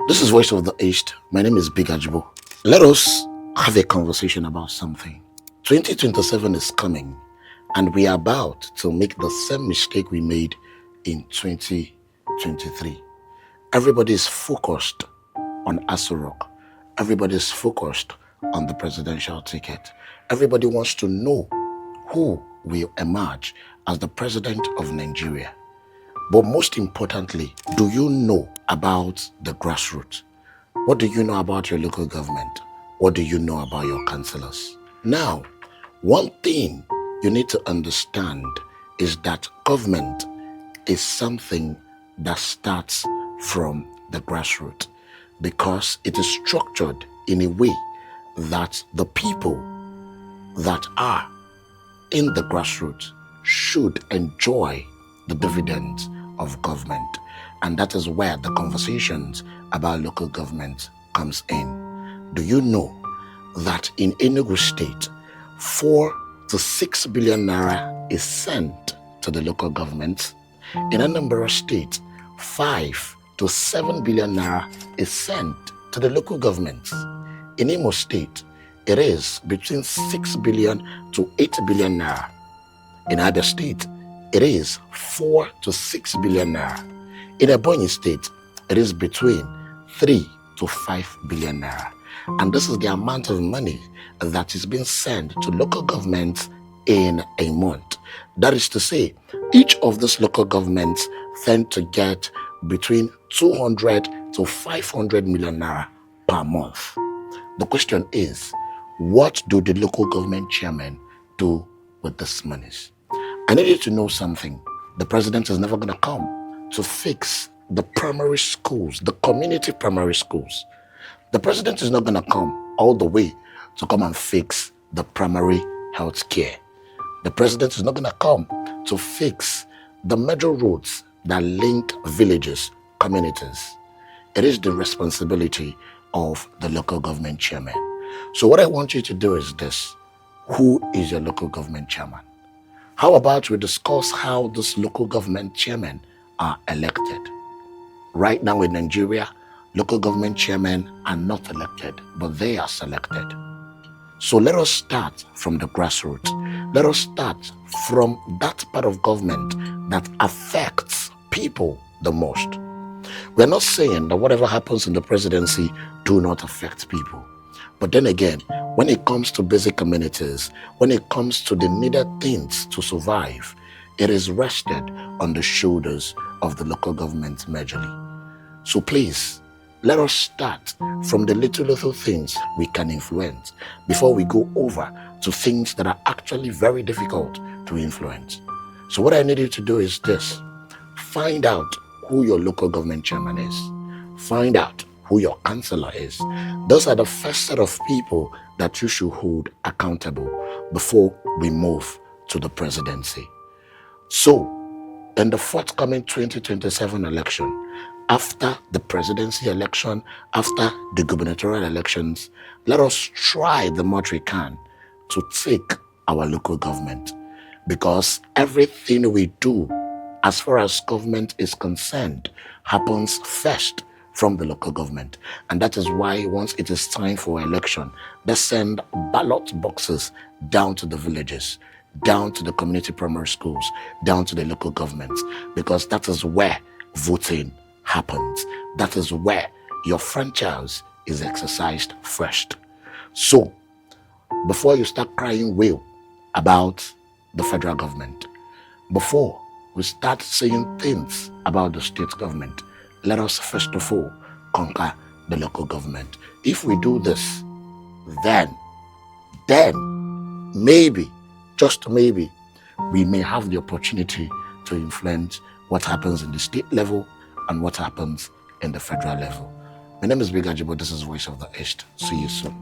This is Voice of the East. My name is Big Ajibo. Let us have a conversation about something. 2027 is coming, and we are about to make the same mistake we made in 2023. Everybody is focused on Aso Rock. Everybody is focused on the presidential ticket. Everybody wants to know who will emerge as the president of Nigeria. But most importantly, do you know about the grassroots? What do you know about your local government? What do you know about your councillors? Now, one thing you need to understand is that government is something that starts from the grassroots because it is structured in a way that the people that are in the grassroots should enjoy the dividends of government. And that is where the conversations about local government comes in. Do you know that in Enugu State, 4 to 6 billion naira is sent to the local governments? In Anambra State, 5 to 7 billion naira is sent to the local governments. In Imo State, it is between 6 billion to 8 billion naira. In Abia State, it is 4 to 6 billion naira. In Ebonyi State, it is between 3 to 5 billion naira. And this is the amount of money that is being sent to local governments in a month. That is to say, each of these local governments tend to get between 200 to 500 million naira per month. The question is, what do the local government chairmen do with these monies? I need you to know something. The president is never going to come to fix the primary schools, the community primary schools. The president is not going to come all the way to come and fix the primary health care. The president is not going to come to fix the major roads that link villages, communities. It is the responsibility of the local government chairman. So what I want you to do is this. Who is your local government chairman? How about we discuss how these local government chairmen are elected? Right now in Nigeria, local government chairmen are not elected, but they are selected. So let us start from the grassroots. Let us start from that part of government that affects people the most. We're not saying that whatever happens in the presidency do not affect people. But then again, when it comes to basic amenities, when it comes to the needed things to survive, it is rested on the shoulders of the local government majorly. So please, let us start from the little things we can influence before we go over to things that are actually very difficult to influence. So what I need you to do is this. Find out who your local government chairman is. Find out who your councillor is. Those are the first set of people that you should hold accountable before we move to the presidency. So, in the forthcoming 2027 election, after the presidency election, after the gubernatorial elections, let us try the much we can to take our local government. Because everything we do as far as government is concerned happens first from the local government. And that is why once it is time for election, they send ballot boxes down to the villages, down to the community primary schools, down to the local governments, because that is where voting happens. That is where your franchise is exercised first. So, before you start crying wail about the federal government, before we start saying things about the state government, let us first of all conquer the local government. If we do this, then maybe, just maybe, we may have the opportunity to influence what happens in the state level and what happens in the federal level. My name is Big Ajibo. This is Voice of the East. See you soon.